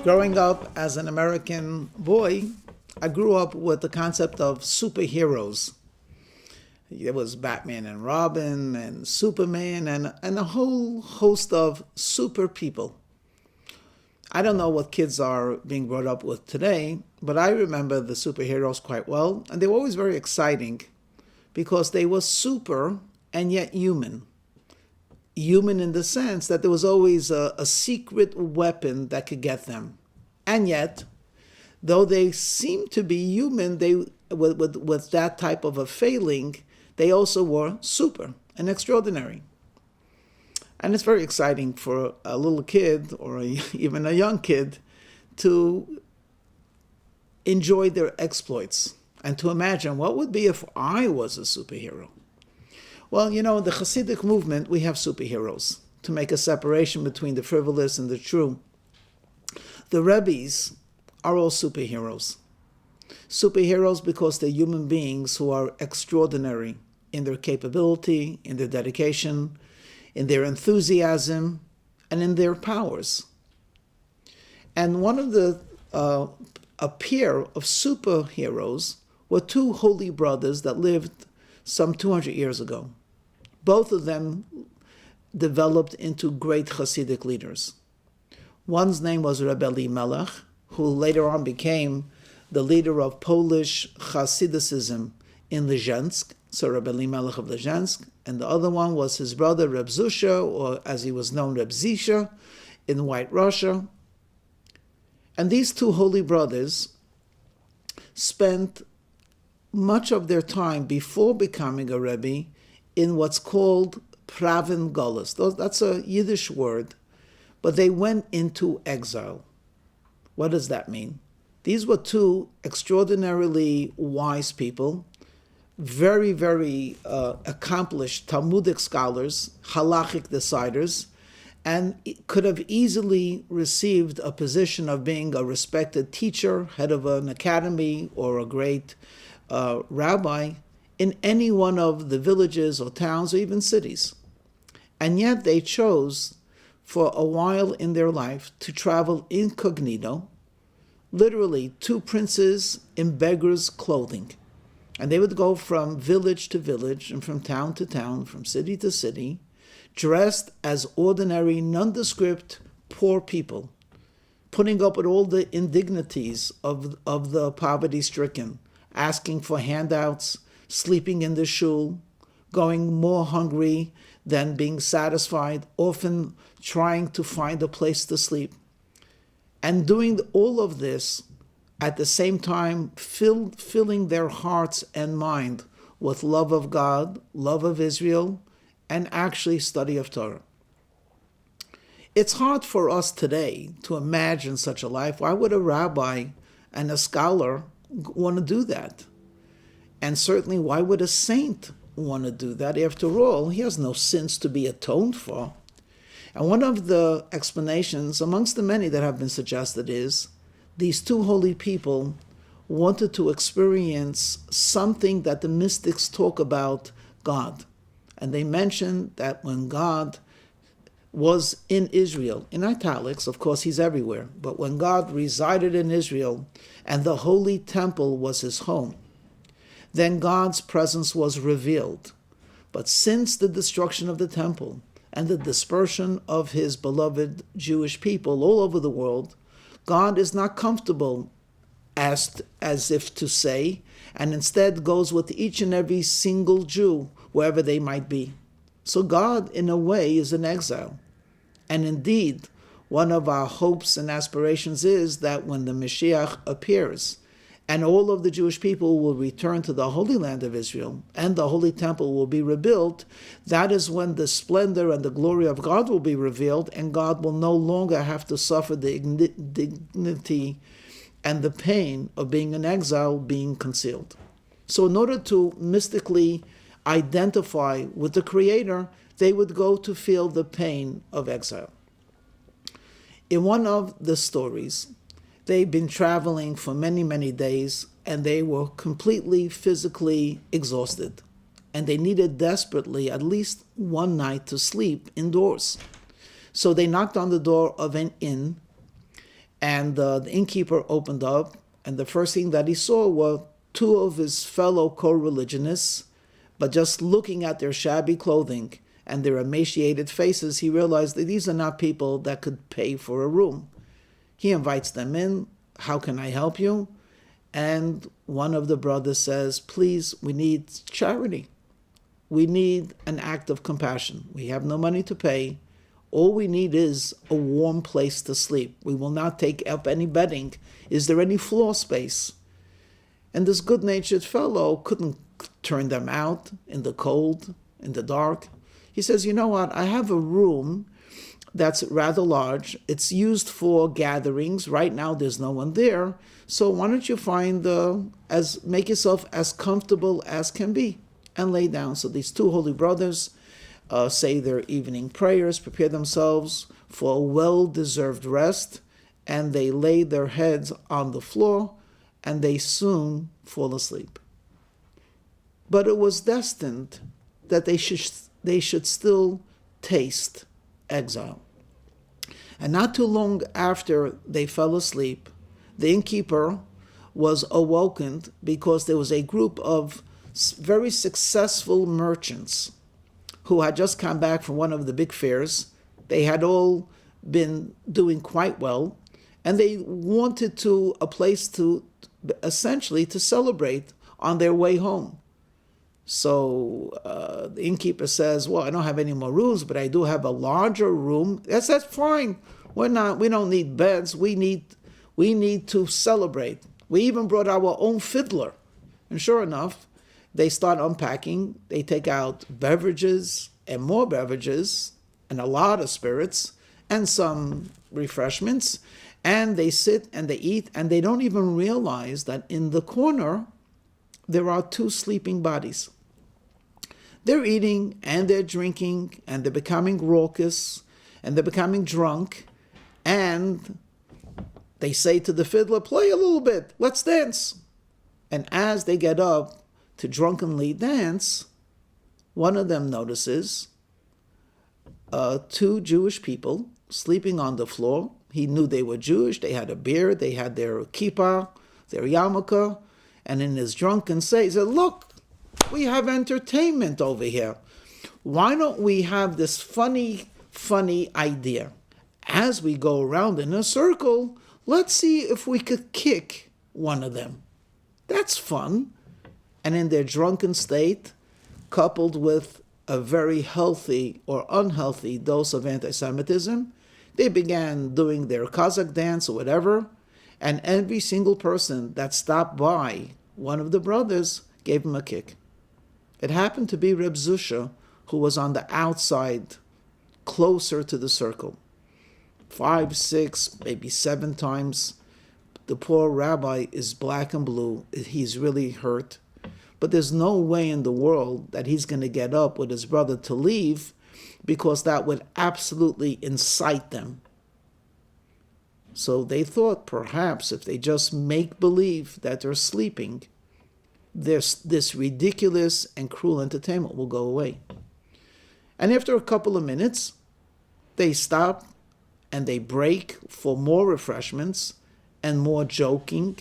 Growing up as an American boy, I grew up with the concept of superheroes. There was Batman and Robin and Superman and a whole host of super people. I don't know what kids are being brought up with today, but I remember the superheroes quite well, and they were always very exciting because they were super and yet human. Human in the sense that there was always a secret weapon that could get them. And yet, though they seem to be human, they with that type of a failing, they also were super and extraordinary. And it's very exciting for a little kid or even a young kid to enjoy their exploits and to imagine what would be if I was a superhero. Well, in the Hasidic movement, we have superheroes to make a separation between the frivolous and the true. The Rebbes are all superheroes. Superheroes because they're human beings who are extraordinary in their capability, in their dedication, in their enthusiasm, and in their powers. And one of a pair of superheroes were two holy brothers that lived some 200 years ago. Both of them developed into great Hasidic leaders. One's name was Rebbe Elimelech, who later on became the leader of Polish Hasidicism in Lezhensk, so Rebbe Elimelech of Lezhensk, and the other one was his brother Reb Zuhsha, or as he was known, Reb Zisha, in White Russia. And these two holy brothers spent much of their time before becoming a Rebbe in what's called Pravin Golus. That's a Yiddish word, but they went into exile. What does that mean? These were two extraordinarily wise people, very, very accomplished Talmudic scholars, halachic deciders, and could have easily received a position of being a respected teacher, head of an academy, or a great rabbi in any one of the villages or towns or even cities. And yet they chose for a while in their life to travel incognito, literally two princes in beggars' clothing. And they would go from village to village and from town to town, from city to city, dressed as ordinary, nondescript, poor people, putting up with all the indignities of the poverty-stricken, asking for handouts, sleeping in the shul, going more hungry than being satisfied, often trying to find a place to sleep. And doing all of this at the same time, filling their hearts and mind with love of God, love of Israel, and actually study of Torah. It's hard for us today to imagine such a life. Why would a rabbi and a scholar want to do that? And certainly, why would a saint want to do that? After all, he has no sins to be atoned for. And one of the explanations, amongst the many that have been suggested, is these two holy people wanted to experience something that the mystics talk about God. And they mentioned that when God was in Israel, in italics, of course he's everywhere, but when God resided in Israel and the holy temple was his home, then God's presence was revealed. But since the destruction of the temple and the dispersion of his beloved Jewish people all over the world, God is not comfortable as if to say, and instead goes with each and every single Jew, wherever they might be. So God, in a way, is in exile. And indeed, one of our hopes and aspirations is that when the Mashiach appears, and all of the Jewish people will return to the Holy Land of Israel, and the Holy Temple will be rebuilt, that is when the splendor and the glory of God will be revealed, and God will no longer have to suffer the indignity and the pain of being in exile, being concealed. So in order to mystically identify with the Creator, they would go to feel the pain of exile. In one of the stories, they'd been traveling for many, many days, and they were completely physically exhausted. And they needed desperately at least one night to sleep indoors. So they knocked on the door of an inn, And the innkeeper opened up, and the first thing that he saw were two of his fellow co-religionists, but just looking at their shabby clothing and their emaciated faces, he realized that these are not people that could pay for a room. He invites them in. How can I help you? And one of the brothers says, please, we need charity. We need an act of compassion. We have no money to pay. All we need is a warm place to sleep. We will not take up any bedding. Is there any floor space? And this good-natured fellow couldn't turn them out in the cold, in the dark. He says, you know what? I have a room that's rather large. It's used for gatherings. Right now, there's no one there. So why don't you make yourself as comfortable as can be and lay down. So these two holy brothers say their evening prayers, prepare themselves for a well-deserved rest, and they lay their heads on the floor, and they soon fall asleep. But it was destined that they should still taste exile. And not too long after they fell asleep, the innkeeper was awakened because there was a group of very successful merchants who had just come back from one of the big fairs. They had all been doing quite well, and they wanted a place to essentially to celebrate on their way home. So the innkeeper says, well, I don't have any more rooms, but I do have a larger room. That's fine. We don't need beds. We need to celebrate. We even brought our own fiddler. And sure enough, they start unpacking. They take out beverages and more beverages and a lot of spirits and some refreshments. And they sit and they eat, and they don't even realize that in the corner there are two sleeping bodies. They're eating and they're drinking and they're becoming raucous and they're becoming drunk, and they say to the fiddler, play a little bit, let's dance. And as they get up to drunkenly dance, one of them notices two Jewish people sleeping on the floor. He knew they were Jewish. They had a beard. They had their kippah, their yarmulke. And in his drunken state, he said, look, we have entertainment over here. Why don't we have this funny idea? As we go around in a circle, let's see if we could kick one of them. That's fun. And in their drunken state, coupled with a very healthy or unhealthy dose of anti-Semitism, they began doing their Kazakh dance or whatever, and every single person that stopped by one of the brothers gave him a kick. It happened to be Reb Zuhsha, who was on the outside, closer to the circle. 5, 6, maybe 7 times. The poor rabbi is black and blue. He's really hurt. But there's no way in the world that he's going to get up with his brother to leave, because that would absolutely incite them. So they thought perhaps if they just make believe that they're sleeping, this ridiculous and cruel entertainment will go away. And after a couple of minutes, they stop and they break for more refreshments and more joking.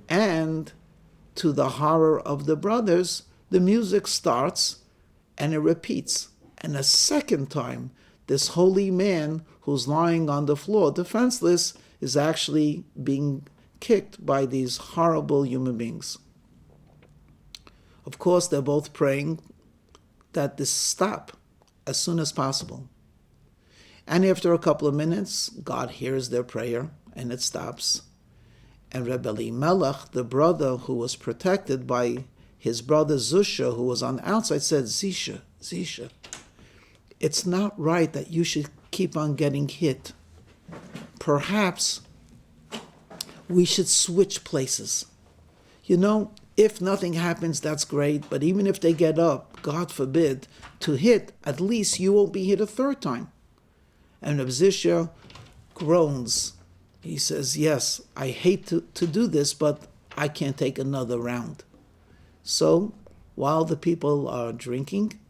And to the horror of the brothers, the music starts and it repeats. And a second time, this holy man who's lying on the floor, defenseless, is actually being kicked by these horrible human beings. Of course, they're both praying that this stop as soon as possible. And after a couple of minutes, God hears their prayer and it stops. And Rebbe Elimelech, the brother who was protected by his brother Zuhsha, who was on the outside, said, Zuhsha, it's not right that you should keep on getting hit. Perhaps we should switch places. You know, if nothing happens, that's great, but even if they get up, God forbid, to hit, at least you won't be hit a third time. And Zuhsha groans. He says, yes, I hate to do this, but I can't take another round. So, while the people are drinking,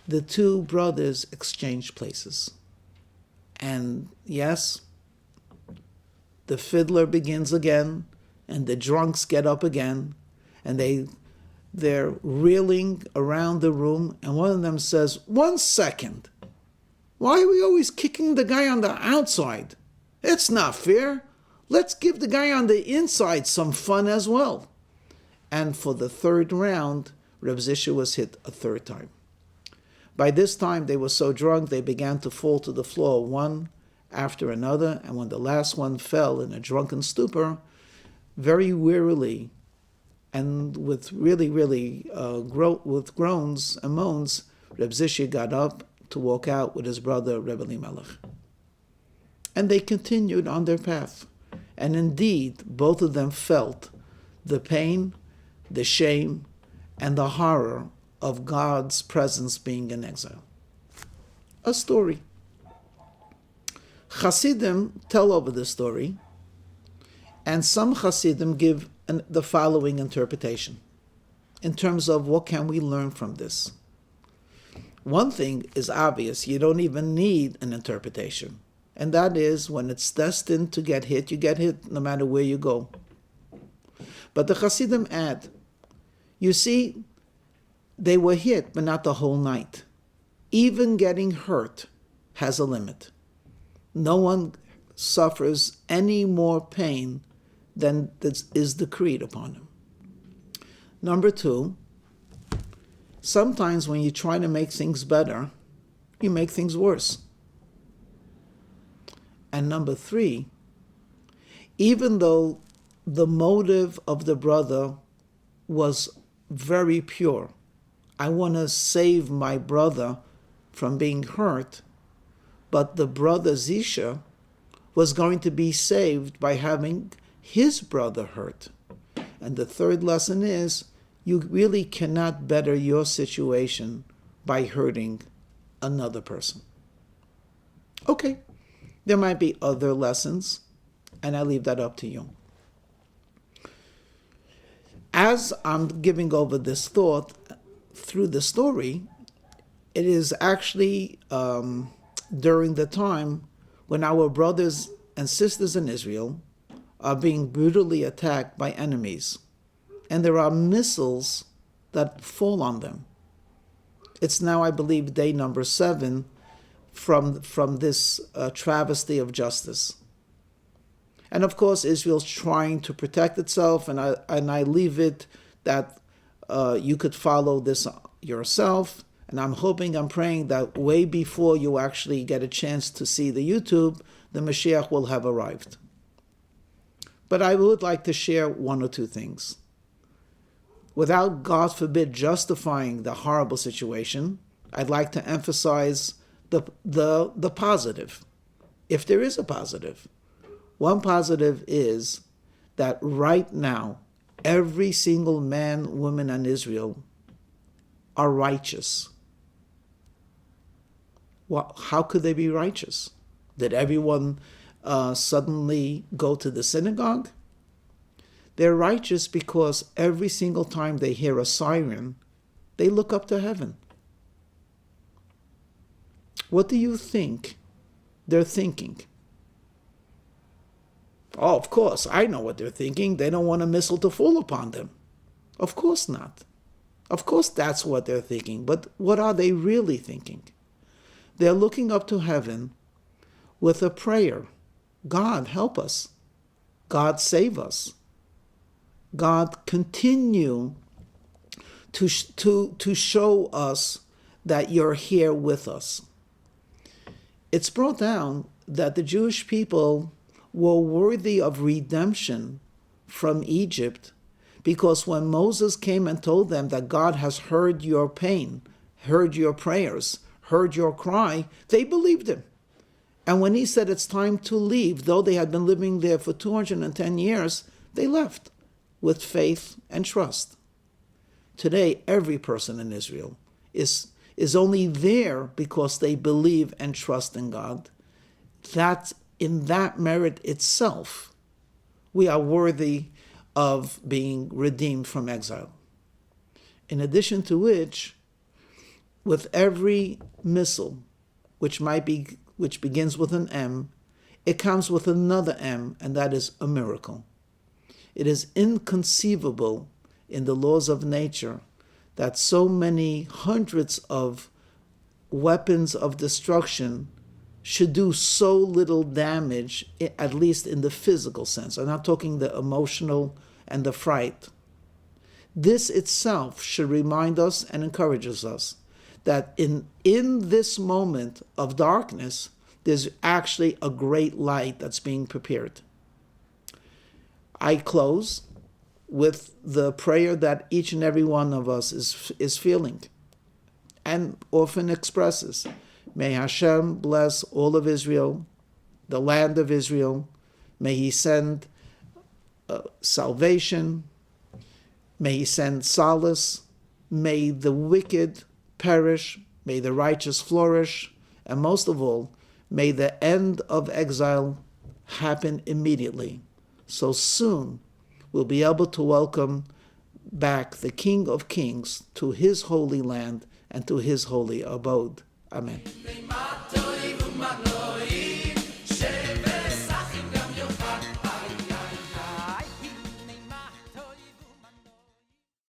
the two brothers exchange places. And yes, the fiddler begins again, and the drunks get up again, and they're reeling around the room, and one of them says, "1 second, why are we always kicking the guy on the outside? It's not fair. Let's give the guy on the inside some fun as well." And for the third round, Reb Zuhsha was hit a third time. By this time, they were so drunk, they began to fall to the floor one after another, and when the last one fell in a drunken stupor, very wearily and with really, with groans and moans, Reb Zuhsha got up to walk out with his brother, Reb Elimelech. And they continued on their path. And indeed, both of them felt the pain, the shame, and the horror of God's presence being in exile. A story. Hasidim tell over the story, and some Hasidim give the following interpretation in terms of what can we learn from this. One thing is obvious, you don't even need an interpretation, and that is when it's destined to get hit, you get hit no matter where you go. But the Hasidim add, you see, they were hit, but not the whole night. Even getting hurt has a limit. No one suffers any more pain than is decreed upon him. Number two, sometimes when you try to make things better, you make things worse. And number three, even though the motive of the brother was very pure, I want to save my brother from being hurt, but the brother Zuhsha was going to be saved by having his brother hurt. And the third lesson is, you really cannot better your situation by hurting another person. Okay, there might be other lessons, and I leave that up to you. As I'm giving over this thought through the story, it is actually during the time when our brothers and sisters in Israel are being brutally attacked by enemies, and there are missiles that fall on them. It's now, I believe, day number 7 from this travesty of justice. And of course, Israel's trying to protect itself, and I leave it that you could follow this yourself. And I'm hoping, I'm praying that way before you actually get a chance to see the YouTube, the Mashiach will have arrived. But I would like to share one or two things. Without, God forbid, justifying the horrible situation, I'd like to emphasize the positive, if there is a positive. One positive is that right now, every single man, woman, and Israel are righteous. Well, how could they be righteous? Did everyone suddenly go to the synagogue? They're righteous because every single time they hear a siren, they look up to heaven. What do you think they're thinking? Oh, of course, I know what they're thinking. They don't want a missile to fall upon them. Of course not. Of course that's what they're thinking. But what are they really thinking? They're looking up to heaven with a prayer. God, help us. God, save us. God, continue to show us that you're here with us. It's brought down that the Jewish people were worthy of redemption from Egypt because when Moses came and told them that God has heard your pain, heard your prayers, heard your cry, they believed him. And when he said it's time to leave, though they had been living there for 210 years, they left with faith and trust. Today, every person in Israel is only there because they believe and trust in God. That in that merit itself, we are worthy of being redeemed from exile. In addition to which, with every missile, which begins with an M, it comes with another M, and that is a miracle. It is inconceivable in the laws of nature that so many hundreds of weapons of destruction should do so little damage, at least in the physical sense. I'm not talking the emotional and the fright. This itself should remind us and encourages us that in this moment of darkness, there's actually a great light that's being prepared. I close with the prayer that each and every one of us is feeling and often expresses. May Hashem bless all of Israel, the land of Israel. May He send salvation. May He send solace. May the wicked perish. May the righteous flourish. And most of all, may the end of exile happen immediately. So soon we'll be able to welcome back the King of Kings to His holy land and to His holy abode. Amen.